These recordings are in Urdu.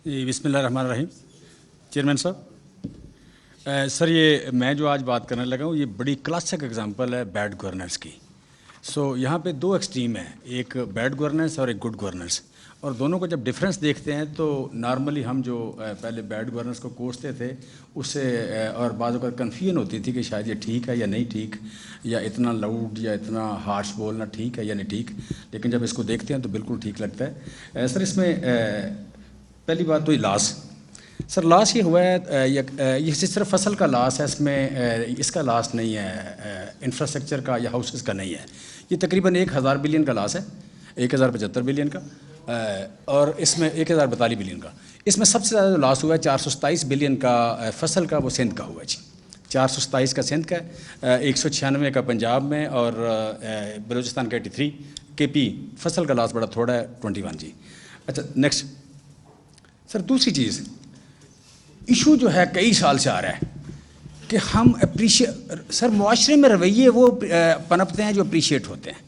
جی بسم اللہ الرحمن الرحیم. چیئرمین صاحب، سر یہ میں جو آج بات کرنے لگا ہوں یہ بڑی کلاسک اگزامپل ہے بیڈ گورننس کی. یہاں پہ دو ایکسٹریم ہیں، ایک بیڈ گورننس اور ایک گڈ گورننس، اور دونوں کو جب ڈفرینس دیکھتے ہیں تو نارملی ہم جو پہلے بیڈ گورننس کو کوستے تھے اس سے اور بعض اوقات کنفیوژن ہوتی تھی کہ شاید یہ ٹھیک ہے یا نہیں ٹھیک، یا اتنا لاؤڈ یا اتنا ہارش بولنا ٹھیک ہے یا نہیں ٹھیک، لیکن جب اس کو دیکھتے ہیں تو بالکل ٹھیک لگتا ہے. سر اس میں پہلی بات تو یہ لاس. سر لاس یہ ہوا ہے، یہ صرف فصل کا لاس ہے، اس میں اس کا لاس نہیں ہے انفراسٹرکچر کا یا ہاؤسز کا نہیں ہے. یہ تقریباً 1000 بلین کا لاس ہے، 1075 بلین کا، اور اس میں 1042 بلین کا. اس میں سب سے زیادہ جو لاس ہوا ہے 427 بلین کا فصل کا، وہ سندھ کا ہوا ہے جی. 427 کا سندھ کا ہے، 196 کا پنجاب میں، اور بلوچستان کا 83. کے پی فصل کا لاس بڑا تھوڑا ہے 21 جی. اچھا نیکسٹ. سر دوسری چیز، ایشو جو ہے کئی سال سے آ رہا ہے کہ ہم سر معاشرے میں رویے وہ پنپتے ہیں جو اپریشیٹ ہوتے ہیں.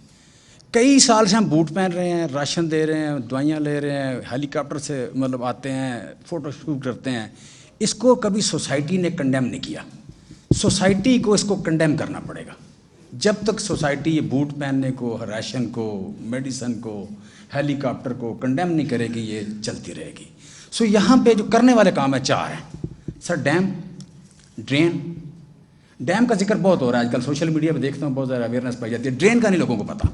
کئی سال سے ہم بوٹ پہن رہے ہیں، راشن دے رہے ہیں، دوائیاں لے رہے ہیں، ہیلی کاپٹر سے آتے ہیں، فوٹو شوٹ کرتے ہیں. اس کو کبھی سوسائٹی نے کنڈیم نہیں کیا. سوسائٹی کو اس کو کنڈیم کرنا پڑے گا. جب تک سوسائٹی یہ بوٹ پہننے کو، راشن کو، میڈیسن کو، ہیلی کاپٹر کو کنڈیم نہیں کرے گی، یہ چلتی رہے گی. یہاں پہ جو کرنے والے کام ہے 4 ہیں. سر ڈیم، ڈرین. ڈیم کا ذکر بہت ہو رہا ہے آج کل، سوشل میڈیا پہ دیکھتا ہوں بہت زیادہ اویئرنیس پائی جاتی ہے. ڈرین کا نہیں لوگوں کو پتہ،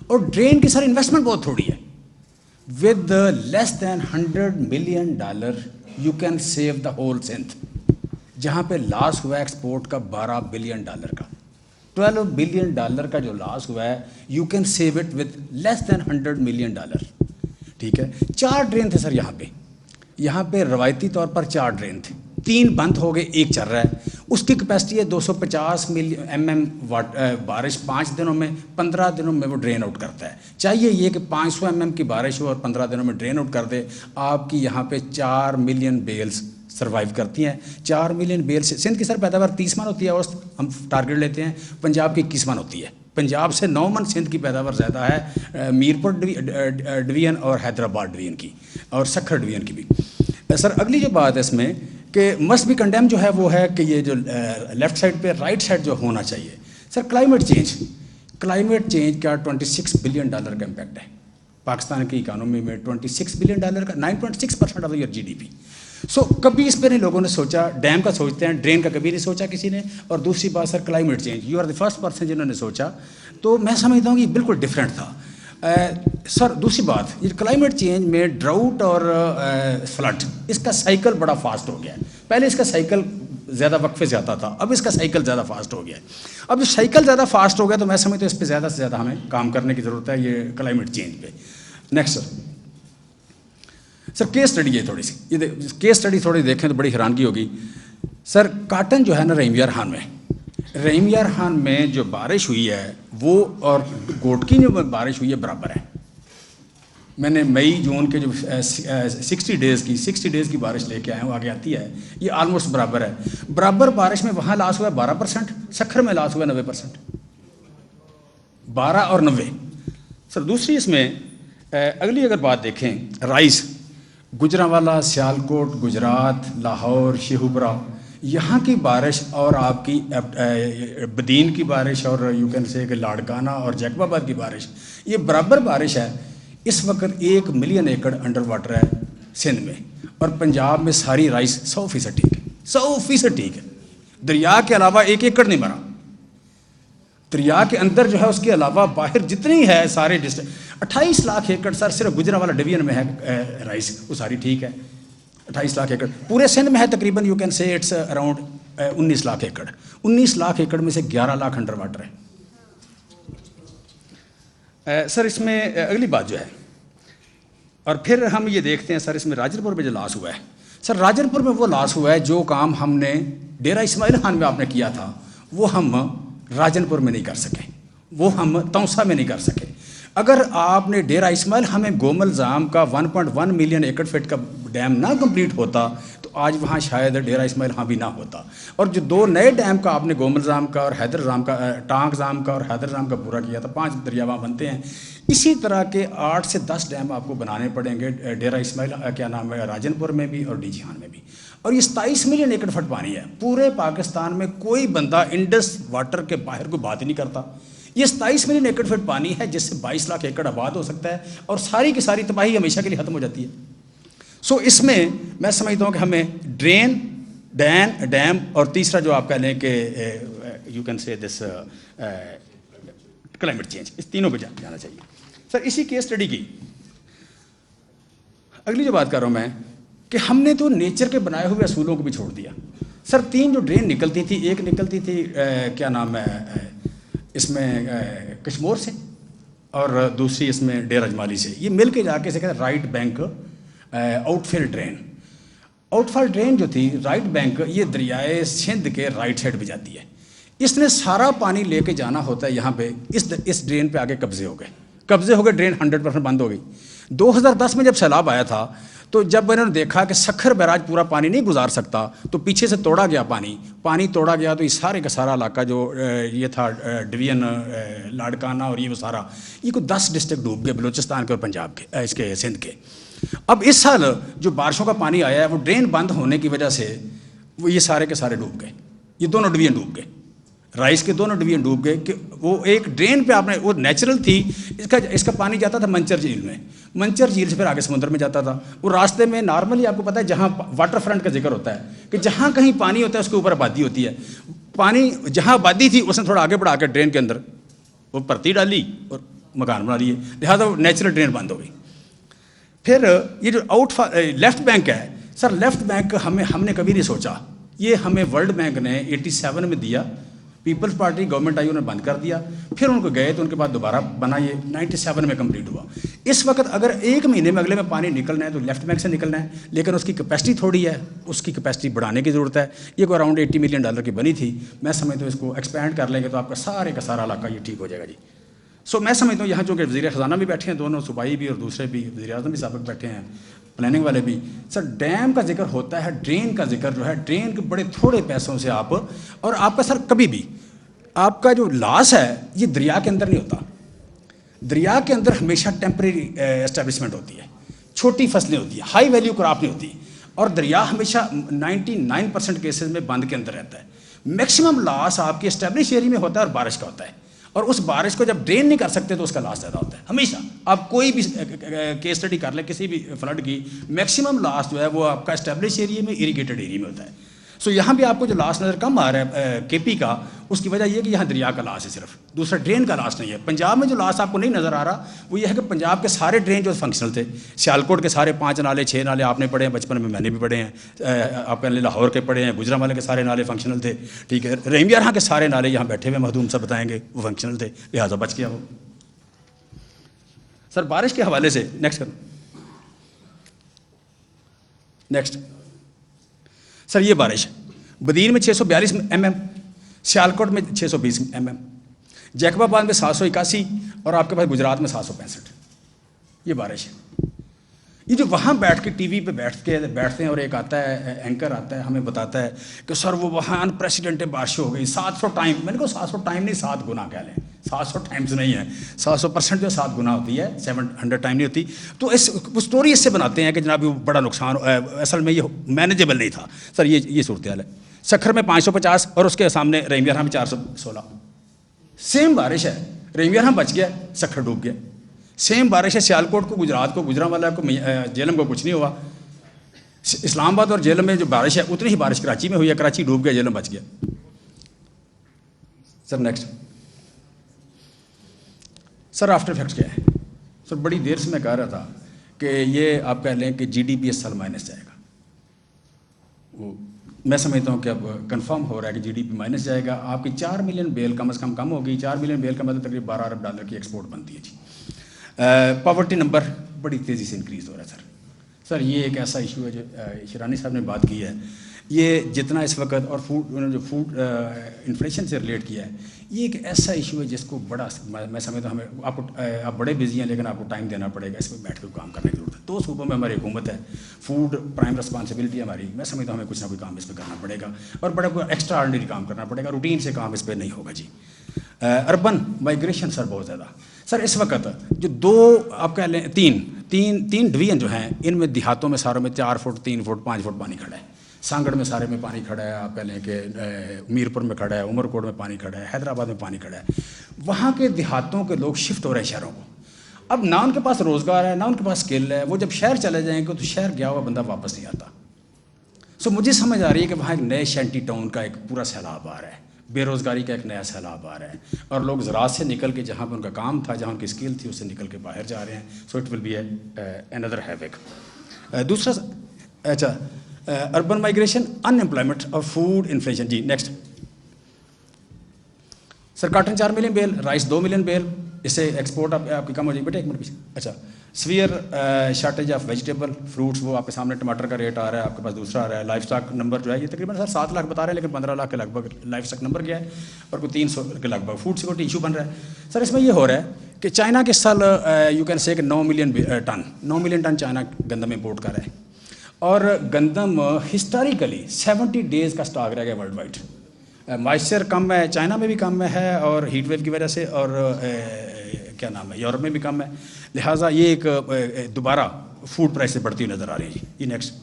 اور ڈرین کی سر انویسٹمنٹ بہت تھوڑی ہے. With less than $100 million you can save the whole Sindh. جہاں پہ لاس ہوا ہے ایکسپورٹ کا $12 بلین کا، $12 بلین کا جو لاس ہوا ہے you can save it with less than $100 million. ٹھیک ہے. 4 ڈرین تھے سر یہاں پہ روایتی طور پر 4 ڈرین تھے. 3 بند ہو گئے، 1 چل رہا ہے. اس کی کیپیسٹی ہے 250 mm بارش 5 دنوں میں، 15 دنوں میں وہ ڈرین آؤٹ کرتا ہے. چاہیے یہ کہ 500 mm کی بارش ہو اور 15 دنوں میں ڈرین آؤٹ کر دے. آپ کی یہاں پہ 4 ملین بیلز سروائیو کرتی ہیں. 4 ملین بیل سے سندھ کی سر پیداوار 30 من ہوتی ہے، اور ہم ٹارگیٹ لیتے ہیں. پنجاب کی 21 من ہوتی ہے. پنجاب سے 9 من سندھ کی پیداوار زیادہ ہے، میرپور ڈویژن اور حیدرآباد ڈویژن کی، اور سکھر ڈویژن کی بھی. سر اگلی جو بات ہے اس میں کہ مسٹ بی کنڈیم جو ہے وہ ہے کہ یہ جو لیفٹ سائڈ پہ رائٹ سائڈ جو ہونا چاہیے. سر کلائمیٹ چینج کا $26 بلین کا امپیکٹ ہے پاکستان کی اکانومی میں. $26 بلین کا 9.6% آف ایئر GDP. کبھی اس پہ نہیں لوگوں نے سوچا. ڈیم کا سوچتے ہیں، ڈرین کا کبھی نہیں سوچا کسی نے. اور دوسری بات sir climate change, you are the first person جنہوں نے سوچا. تو میں سمجھتا ہوں کہ یہ بالکل ڈفرینٹ تھا. سر دوسری بات، یہ کلائمیٹ چینج میں ڈراؤٹ اور فلڈ، اس کا سائیکل بڑا فاسٹ ہو گیا ہے. پہلے اس کا سائیکل زیادہ وقفے سے آتا تھا، اب اس کا سائیکل زیادہ فاسٹ ہو گیا ہے. اب جو سائیکل زیادہ فاسٹ ہو گیا تو میں سمجھتا ہوں اس پہ زیادہ سے زیادہ ہمیں کام کرنے کی ضرورت ہے، یہ کلائمیٹ چینج پہ. نیکسٹ سر کیس اسٹڈی ہے تھوڑی سی. یہ کیس اسٹڈی تھوڑی دیکھیں تو بڑی حیرانگی ہوگی. سر کاٹن جو ہے نا رحیم یار خان میں جو بارش ہوئی ہے وہ اور گوٹ کی جو بارش ہوئی ہے برابر ہے. میں نے مئی جون کے جو 60 ڈیز کی بارش لے کے آئے ہوں، آگے آتی ہے، یہ آلموسٹ برابر ہے. برابر بارش میں وہاں لاس ہوا ہے 12%، سکھر میں لاس ہوا ہے 90%. 12 اور 90. سر دوسری اس میں اگلی اگر بات دیکھیں، رائس، گجرانوالا، سیالکوٹ، گجرات، لاہور، شیخوپورہ، یہاں کی بارش اور آپ کی بدین کی بارش اور یو کین سے کہ لاڑکانہ اور جیکب آباد کی بارش، یہ برابر بارش ہے. اس وقت 1 ملین ایکڑ انڈر واٹر ہے سندھ میں، اور پنجاب میں ساری رائس 100% ٹھیک ہے، 100% ٹھیک ہے. دریا کے علاوہ 1 ایکڑ نہیں مرا. دریا کے اندر جو ہے اس کے علاوہ باہر جتنی ہے سارے ڈسٹرکٹ 28 لاکھ ایکڑ سر صرف گجرانوالا ڈویژن میں ہے رائس، وہ ساری ٹھیک ہے. 28 لاکھ ایکڑ پورے سندھ میں ہے تقریباً، you can say it's around 19 lakh acre. 19 lakh acre میں سے 11 لاکھ انڈر واٹر ہے. سر اس میں اگلی بات جو ہے، اور پھر ہم یہ دیکھتے ہیں سر اس میں راجن پور میں جو لاس ہوا ہے. سر راجن پور میں وہ لاس ہوا ہے جو کام ہم نے ڈیرہ اسماعیل خان میں آپ نے کیا تھا وہ ہم راجن پور میں نہیں کر سکے، وہ ہم تونسا میں نہیں کر سکے. اگر آپ نے ڈیرہ اسماعیل ہمیں گومل زام کا 1.1 ملین ایکڑ فٹ کا ڈیم نہ کمپلیٹ ہوتا تو آج وہاں شاید ڈیرہ اسماعیل ہاں بھی نہ ہوتا. اور جو 2 نئے ڈیم کا آپ نے گومل زام کا اور حیدر زام کا, ٹانک زام کا اور حیدر زام کا پورا کیا تھا, 5 دریا وہاں بنتے ہیں. اسی طرح کے 8 سے 10 ڈیم آپ کو بنانے پڑیں گے ڈیرہ اسماعیل کیا نام ہے راجن پور میں بھی اور ڈی جہان میں بھی. اور یہ 27 ملین ایکڑ فٹ پانی ہے. پورے پاکستان میں کوئی بندہ انڈس واٹر کے باہر کوئی بات ہی نہیں کرتا. یہ 27 ملین ایکڑ فٹ پانی ہے جس سے 22 لاکھ ایکڑ آباد ہو سکتا ہے اور ساری کی ساری تباہی ہمیشہ کے لیے ختم ہو جاتی ہے. سو اس میں سمجھتا ہوں کہ ہمیں ڈرین, ڈیم اور تیسرا جو آپ کہہ لیں کہ یو کین سے دس کلائمیٹ چینج, اس تینوں پہ جانا چاہیے. سر اسی کیس اسٹڈی کی اگلی جو بات کر رہا ہوں میں کہ ہم نے تو نیچر کے بنائے ہوئے اصولوں کو بھی چھوڑ دیا. سر 3 جو ڈرین نکلتی تھی, ایک نکلتی تھی کیا نام ہے اس میں کشمور سے اور دوسری اس میں ڈیرہ اجمالی سے, یہ مل کے جا کے کہتے ہیں رائٹ بینک آؤٹ فل ڈرین. آؤٹ فل ڈرین جو تھی رائٹ بینک, یہ دریائے سندھ کے رائٹ سائڈ پہ جاتی ہے. اس نے سارا پانی لے کے جانا ہوتا ہے یہاں پہ, اس ڈرین پہ آگے قبضے ہو گئے, ڈرین 100% بند ہو گئی. 2010 میں جب سیلاب آیا تھا تو جب انہوں نے دیکھا کہ سکھر بیراج پورا پانی نہیں گزار سکتا تو پیچھے سے توڑا گیا پانی توڑا گیا, تو یہ سارے کا سارا علاقہ جو یہ تھا ڈویژن لاڑکانہ اور یہ وہ سارا, یہ کوئی 10 ڈسٹرکٹ ڈوب گئے بلوچستان کے اور پنجاب کے, اس کے سندھ کے. اب اس سال جو بارشوں کا پانی آیا ہے وہ ڈرین بند ہونے کی وجہ سے وہ یہ سارے کے سارے ڈوب گئے. یہ دونوں ڈویژن ڈوب گئے, رائس کے دونوں ڈویژن ڈوب گئے. کہ وہ ایک ڈرین پہ آپ نے, وہ نیچرل تھی, اس کا پانی جاتا تھا منچر جھیل میں, منچر جھیل سے پھر آگے سمندر میں جاتا تھا. وہ راستے میں نارملی آپ کو پتہ ہے جہاں واٹر فرنٹ کا ذکر ہوتا ہے کہ جہاں کہیں پانی ہوتا ہے اس کے اوپر آبادی ہوتی ہے. پانی جہاں آبادی تھی اس نے تھوڑا آگے بڑھا کے ڈرین کے اندر وہ پرتی ڈالی اور مکان بنا لیے, لہٰذا وہ نیچرل ڈرین بند ہو گئی. پھر یہ جو لیفٹ بینک ہے سر, لیفٹ بینک ہم نے کبھی نہیں سوچا, یہ ہمیں ورلڈ بینک نے 87 میں دیا. پیپلز پارٹی گورنمنٹ آئی, انہوں نے بند کر دیا. پھر ان کو گئے تو ان کے بعد دوبارہ بنا, یہ 97 میں کمپلیٹ ہوا. اس وقت اگر 1 مہینے میں اگلے میں پانی نکلنا ہے تو لیفٹ بینک سے نکلنا ہے, لیکن اس کی کیپیسٹی تھوڑی ہے, اس کی کیپیسٹی بڑھانے کی ضرورت ہے. یہ کوئی اراؤنڈ $80 ملین کی بنی تھی. میں سمجھتا ہوں اس کو ایکسپینڈ کر لیں گے تو آپ کا سارا علاقہ یہ ٹھیک ہو جائے گا جی. سو میں سمجھتا ہوں یہاں چونکہ وزیر خزانہ بھی بیٹھے ہیں, دونوں صوبائی بھی اور دوسرے بھی, وزیر اعظم بھی سابق بیٹھے ہیں, پلاننگ والے بھی. سر ڈیم کا ذکر ہوتا ہے, ڈرین کا ذکر جو ہے, ڈرین کے بڑے تھوڑے پیسوں سے آپ, اور آپ کا سر کبھی بھی آپ کا جو لاس ہے یہ دریا کے اندر نہیں ہوتا. دریا کے اندر ہمیشہ ٹیمپریری اسٹیبلشمنٹ ہوتی ہے, چھوٹی فصلیں ہوتی ہیں, ہائی ویلیو کراپ نہیں ہوتی. اور دریا ہمیشہ 99% کیسز میں بند کے اندر رہتا ہے. میکسیمم لاس آپ کے اسٹیبلش ایریا میں ہوتا ہے اور بارش کا ہوتا ہے, اور اس بارش کو جب ڈرین نہیں کر سکتے تو اس کا لاس زیادہ ہوتا ہے ہمیشہ. آپ کوئی بھی کیس اسٹڈی کر لیں کسی بھی فلڈ کی, میکسیمم لاس جو ہے وہ آپ کا اسٹیبلش ایریا میں, اریگیٹڈ ایریا میں ہوتا ہے. سو یہاں بھی آپ کو جو لاس نظر کم آ رہا ہے کے پی کا, اس کی وجہ یہ ہے کہ یہاں دریا کا لاس ہے صرف, دوسرا ڈرین کا لاس نہیں ہے. پنجاب میں جو لاس آپ کو نہیں نظر آ رہا وہ یہ ہے کہ پنجاب کے سارے ڈرین جو فنکشنل تھے, سیالکوٹ کے سارے 5 نالے 6 نالے آپ نے پڑھے ہیں بچپن میں نے بھی پڑھے ہیں, آپ کے لاہور کے پڑھے ہیں, گجرانوالے کے سارے نالے فنکشنل تھے, ٹھیک ہے. رحیم یارہاں کے سارے نالے یہاں بیٹھے ہوئے مہدوم صاحب بتائیں گے وہ فنکشنل تھے, لہٰذا بچ گیا وہ. سر بارش کے حوالے سے نیکسٹ سر یہ بارش بدین میں 642 mm, سیالکوٹ میں 620 mm, جیکب آباد میں 781 اور آپ کے پاس گجرات میں 765. یہ بارش ہے. یہ جو وہاں بیٹھ کے ٹی وی پہ بیٹھتے ہیں اور ایک آتا ہے اینکر آتا ہے ہمیں بتاتا ہے کہ سر وہ وہاں انپریسیڈنٹڈ بارش ہو گئی 700 ٹائم. میں نے کہا 700 ٹائم نہیں, 7 گنا کہہ لیں, 700 ٹائمز نہیں ہے, 700% جو 7 گنا ہوتی ہے, 700 ٹائم نہیں ہوتی. تو وہ اسٹوری اس سے بناتے ہیں کہ جناب وہ بڑا نقصان, اصل میں یہ مینیجیبل نہیں تھا. سر یہ صورتحال ہے. سکھر میں 550 اور اس کے سامنے رحیم یارہاں میں 416. سیم بارش ہے, رحیم یارہاں بچ گیا, سکھر ڈوب گیا. سیم بارش ہے سیالکوٹ کو, گجرات کو, گجرانوالہ کو, جیلم کو کچھ نہیں ہوا. اسلام آباد اور جیلم میں جو بارش ہے اتنی ہی بارش کراچی میں ہوئی ہے, کراچی ڈوب گیا, جیلم بچ گیا. سر نیکسٹ سر آفٹر افیکٹس کیا ہے. سر بڑی دیر سے میں کہہ رہا تھا کہ یہ آپ کہہ لیں کہ جی ڈی پی اس سال مائنس جائے گا. وہ میں سمجھتا ہوں کہ اب کنفرم ہو رہا ہے کہ جی ڈی پی مائنس جائے گا. آپ کی 4 ملین بیل کم از کم ہوگی. 4 ملین بیل کا مطلب تقریباً $12 ارب کی ایکسپورٹ بنتی ہے جی. پاورٹی نمبر بڑی تیزی سے انکریز ہو رہا ہے سر. سر یہ ایک ایسا ایشو ہے جو شیرانی صاحب نے بات کی ہے, یہ جتنا اس وقت اور جو فوڈ انفلیشن سے ریلیٹ کیا ہے، یہ ایک ایسا ایشو ہے جس کو بڑا میں سمجھتا ہوں ہمیں آپ بڑے بزی ہیں لیکن آپ کو ٹائم دینا پڑے گا، اس میں بیٹھ کے کام کرنے کی ضرورت ہے. 2 صوبوں میں ہماری حکومت ہے، فوڈ پرائم رسپانسبلٹی ہے ہماری. میں سمجھتا ہوں ہمیں کچھ نہ کوئی کام اس پہ کرنا پڑے گا اور بڑا کوئی ایکسٹرا آرڈنری کام کرنا پڑے گا، روٹین سے کام اس پہ نہیں ہوگا. جی اربن مائگریشن سر بہت زیادہ سر اس وقت جو 2 آپ کہہ لیں 3 ڈویژن جو ہیں، ان میں دیہاتوں میں ساروں میں 4 فٹ 3 فٹ 5 فٹ پانی کھڑا ہے. سانگڑ میں سارے میں پانی کھڑا ہے، آپ کہہ لیں کہ میرپور میں کھڑا ہے، عمر کوٹ میں پانی کھڑا ہے، حیدرآباد میں پانی کھڑا ہے. وہاں کے دیہاتوں کے لوگ شفٹ ہو رہے ہیں شہروں کو. اب نہ ان کے پاس روزگار ہے، نہ ان کے پاس اسکل ہے. وہ جب شہر چلے جائیں گے تو شہر گیا ہوا بندہ واپس نہیں آتا. سو مجھے سمجھ آ رہی ہے کہ وہاں ایک نئے شینٹی ٹاؤن کا ایک پورا سیلاب آ رہا ہے، بے روزگاری کا ایک نیا سیلاب آ رہا ہے، اور لوگ زراعت سے نکل کے جہاں پہ ان کا کام تھا، جہاں ان کی اسکل تھی، اس سے نکل کے باہر جا رہے ہیں. So it will be another havoc. دوسرا اچھا اربن مائگریشن، ان امپلائمنٹ اور فوڈ انفلیشن. جی next sir. Cotton 4 million bale, rice 2 million bale, اس سے ایکسپورٹ آپ کی کم ہو جائے گی. بیٹا ایک منٹ پیچھے. اچھا severe shortage of vegetable fruits, وہ آپ کے سامنے ٹماٹر کا ریٹ آ رہا ہے، آپ کے پاس دوسرا آ رہا ہے. لائف اسٹاک نمبر جو ہے یہ تقریباً سر 7 لاکھ بتا رہے ہیں، لیکن 15 لاکھ کے لگ بھگ لائف اسٹاک نمبر کیا ہے، اور کوئی 300 کے لگ بھگ فوڈ سیکورٹی ایشو بن رہا ہے. سر اس میں یہ ہو رہا ہے کہ چائنا کے سال یو کین سے کہ 9 ملین ٹن چائنا گندم امپورٹ کر رہا ہے، اور گندم ہسٹوریکلی 70 ڈیز کا اسٹاک رہ گیا ورلڈ وائڈ. مائسچر کم ہے، چائنا میں بھی کم ہے، اور ہیٹ ویو کی وجہ سے، اور کیا نام ہے یورپ میں بھی کم ہے. لہٰذا یہ ایک دوبارہ فوڈ پرائسیں بڑھتی ہوئی نظر آ رہی ہیں. جی یہ نیکسٹ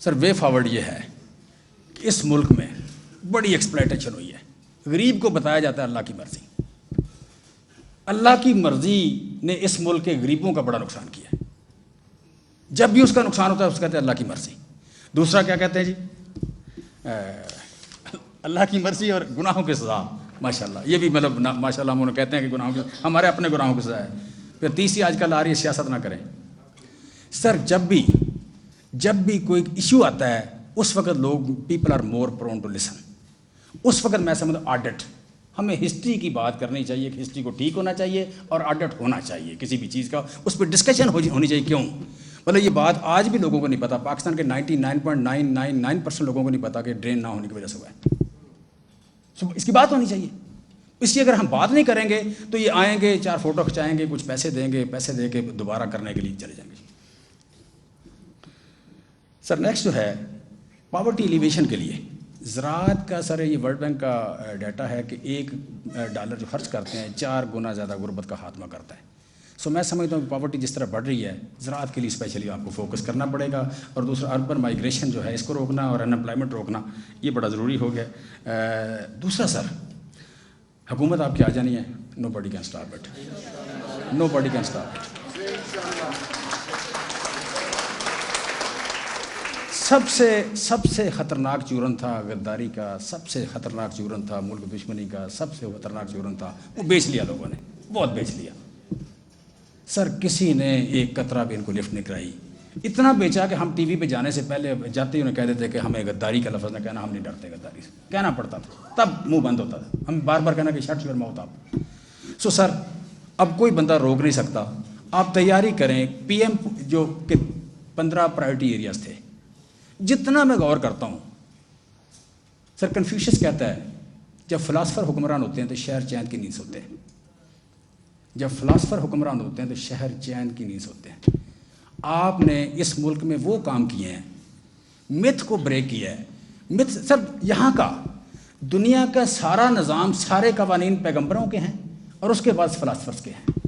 سر. وے فارورڈ یہ ہے کہ اس ملک میں بڑی ایکسپلائٹیشن ہوئی ہے. غریب کو بتایا جاتا ہے اللہ کی مرضی. اللہ کی مرضی نے اس ملک کے غریبوں کا بڑا نقصان کیا ہے. جب بھی اس کا نقصان ہوتا ہے اس کو کہتے ہیں اللہ کی مرضی. دوسرا کیا کہتے ہیں جی؟ اللہ کی مرضی اور گناہوں کی سزا. ماشاء اللہ یہ بھی مطلب ماشاء اللہ ہم انہیں کہتے ہیں کہ گناہوں کی، ہمارے اپنے گناہوں کی سزا ہے. پھر تیسری آج کل آ رہی ہے سیاست نہ کریں. سر جب بھی کوئی ایشو آتا ہے اس وقت لوگ people are more prone to listen. اس وقت میں سمجھتا ہوں آڈٹ، ہمیں ہسٹری کی بات کرنی چاہیے کہ ہسٹری کو ٹھیک ہونا چاہیے اور آڈٹ ہونا چاہیے کسی بھی چیز کا، اس پہ ڈسکشن ہونی چاہیے. کیوں مطلب یہ بات آج بھی لوگوں کو نہیں پتا، پاکستان کے 99.999% لوگوں کو نہیں پتا کہ ڈرین نہ ہونے کی وجہ سے ہوا ہے. اس کی بات ہونی چاہیے. اس کی اگر ہم بات نہیں کریں گے تو یہ آئیں گے، 4 فوٹو کھنچائیں گے، کچھ پیسے دیں گے، پیسے دے کے دوبارہ کرنے کے لیے چلے جائیں گے. سر نیکسٹ جو ہے پاورٹی ایلیویشن کے لیے زراعت کا. سر یہ ورلڈ بینک کا ڈیٹا ہے کہ $1 جو خرچ کرتے ہیں 4 گنا زیادہ غربت کا خاتمہ کرتا ہے. سو میں سمجھتا ہوں کہ پاورٹی جس طرح بڑھ رہی ہے، زراعت کے لیے اسپیشلی آپ کو فوکس کرنا پڑے گا. اور دوسرا اربن مائگریشن جو ہے اس کو روکنا اور ان امپلائمنٹ روکنا یہ بڑا ضروری ہو گیا. دوسرا سر حکومت آپ کی آ جانی ہے، nobody can stop it, nobody can stop it. سب سے خطرناک چورن تھا غداری کا، سب سے خطرناک چورن تھا ملک دشمنی کا، سب سے خطرناک چورن تھا وہ بیچ لیا لوگوں نے، بہت بیچ لیا. سر کسی نے ایک قطرہ بھی ان کو لفٹ نہیں کرائی. اتنا بیچا کہ ہم ٹی وی پہ جانے سے پہلے جاتے ہی انہیں کہہ دیتے کہ ہمیں غداری کا لفظ نہ کہنا، ہم نہیں ڈرتے غداری سے. کہنا پڑتا تھا تب منہ بند ہوتا تھا، ہم بار بار کہنا کہ شٹ یور ماؤتھ آپ. سو سر اب کوئی بندہ روک نہیں سکتا. آپ تیاری کریں. پی ایم جو کہ 15 پرائرٹی ایریاز تھے، جتنا میں غور کرتا ہوں سر کنفیوشس کہتا ہے جب فلاسفر حکمران ہوتے ہیں تو شہر چین کی نیند سوتے ہیں. جب فلاسفر حکمران ہوتے ہیں تو شہر چین کی نیند سوتے ہیں. آپ نے اس ملک میں وہ کام کیے ہیں، متھ کو بریک کیا ہے. متھ سر یہاں کا دنیا کا سارا نظام، سارے قوانین پیغمبروں کے ہیں اور اس کے بعد فلاسفرز کے ہیں.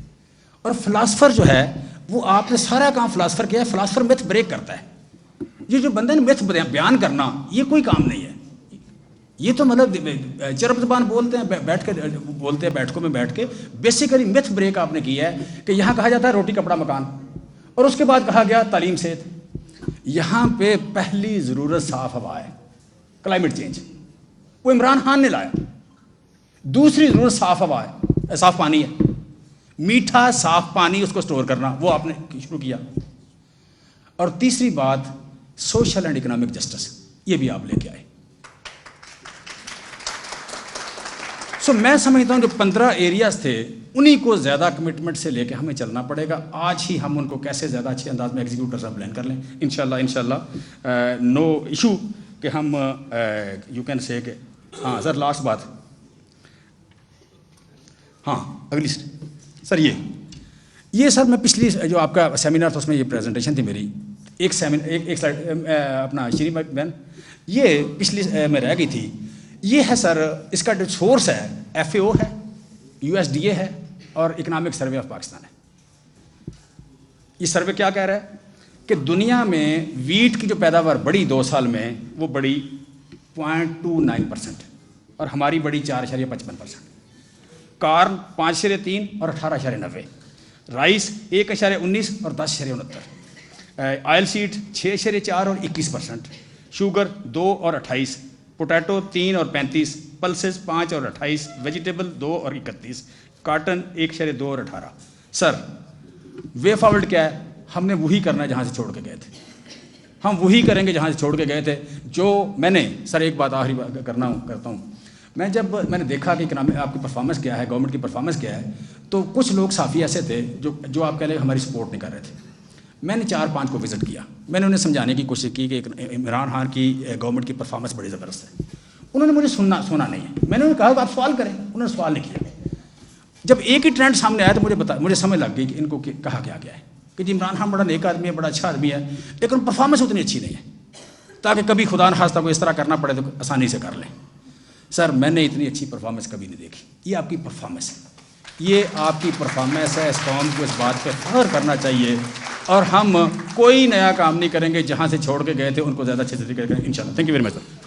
اور فلاسفر جو ہے وہ آپ نے سارا کام فلاسفر کیا ہے. فلاسفر متھ بریک کرتا ہے. یہ جو بندے نے متھ بیان کرنا یہ کوئی کام نہیں ہے. یہ تو مطلب چرب زبان بولتے ہیں، بیٹھ کے بولتے ہیں بیٹھکوں میں بیٹھ کے. بیسیکلی متھ بریک آپ نے کیا ہے کہ یہاں کہا جاتا ہے روٹی کپڑا مکان، اور اس کے بعد کہا گیا تعلیم صحت. یہاں پہ پہلی ضرورت صاف ہوا ہے، کلائمیٹ چینج، وہ عمران خان نے لایا. دوسری ضرورت صاف ہوا ہے، صاف پانی ہے، میٹھا صاف پانی اس کو سٹور کرنا، وہ آپ نے شروع کیا. اور تیسری بات سوشل اینڈ اکنامک جسٹس، یہ بھی آپ لے کے آئے. سو میں سمجھتا ہوں جو 15 ایریاز تھے انہی کو زیادہ کمٹمنٹ سے لے کے ہمیں چلنا پڑے گا. آج ہی ہم ان کو کیسے زیادہ اچھے انداز میں ایگزیکیوٹ کر سکتے پلان کر لیں انشاءاللہ نو ایشو کہ ہم یو کین سے کہ ہاں سر لاسٹ بات ہاں اگلی سر یہ سر میں پچھلی جو آپ کا سیمینار تھا اس میں یہ پریزنٹیشن تھی میری ایک سلائڈ اپنا شیرین بہن یہ پچھلی میں رہ گئی تھی. یہ ہے سر اس کا جو سورس ہے FAO ہے USDA ہے اور اکنامک سروے آف پاکستان ہے. یہ سروے کیا کہہ رہا ہے کہ دنیا میں ویٹ کی جو پیداوار بڑی 2 سال میں وہ بڑی 0.29% اور ہماری بڑی 4.55%. کارن 5.3 اور 18.90. رائس 1.19 اور 10.69. آئل سیڈ 6.4 اور 21%. شوگر 2 اور 28. پوٹیٹو 3 اور 35. پلسز 5 اور 28. ویجیٹیبل 2 اور 31. کاٹن 1.2 اور 18. سر وے فارورڈ کیا ہے؟ ہم نے وہی کرنا ہے جہاں سے چھوڑ کے گئے تھے. ہم وہی کریں گے جہاں سے چھوڑ کے گئے تھے. جو میں نے سر ایک بات آخری کرتا ہوں. جب میں نے دیکھا کہ آپ کی پرفارمنس کیا ہے, گورنمنٹ کی پرفارمنس کیا ہے, تو کچھ لوگ صافی ایسے تھے جو آپ کہہ لیں ہماری سپورٹ نہیں کر رہے تھے. میں نے 4-5 کو وزٹ کیا. میں نے انہیں سمجھانے کی کوشش کی کہ عمران خان کی گورنمنٹ کی پرفارمنس بڑی زبردست ہے. انہوں نے مجھے سنا نہیں ہے. میں نے انہیں کہا کہ آپ سوال کریں. انہوں نے سوال نہیں کیا. جب ایک ہی ٹرینڈ سامنے آیا تو مجھے سمجھ لگ گئی کہ ان کو کہا کیا گیا ہے کہ جی عمران خان بڑا نیک آدمی ہے, بڑا اچھا آدمی ہے, لیکن پرفارمنس اتنی اچھی نہیں ہے تاکہ کبھی خدا نخواستہ کو اس طرح کرنا پڑے تو آسانی سے کر لیں. سر میں نے اتنی اچھی پرفارمنس کبھی نہیں دیکھی. یہ آپ کی پرفارمنس ہے, یہ آپ کی پرفارمنس ہے. اس قوم کو اس بات پہ فخر کرنا چاہیے. اور ہم کوئی نیا کام نہیں کریں گے جہاں سے چھوڑ کے گئے تھے ان کو زیادہ اچھے طریقے سے کریں گے انشاءاللہ. Thank you very much sir.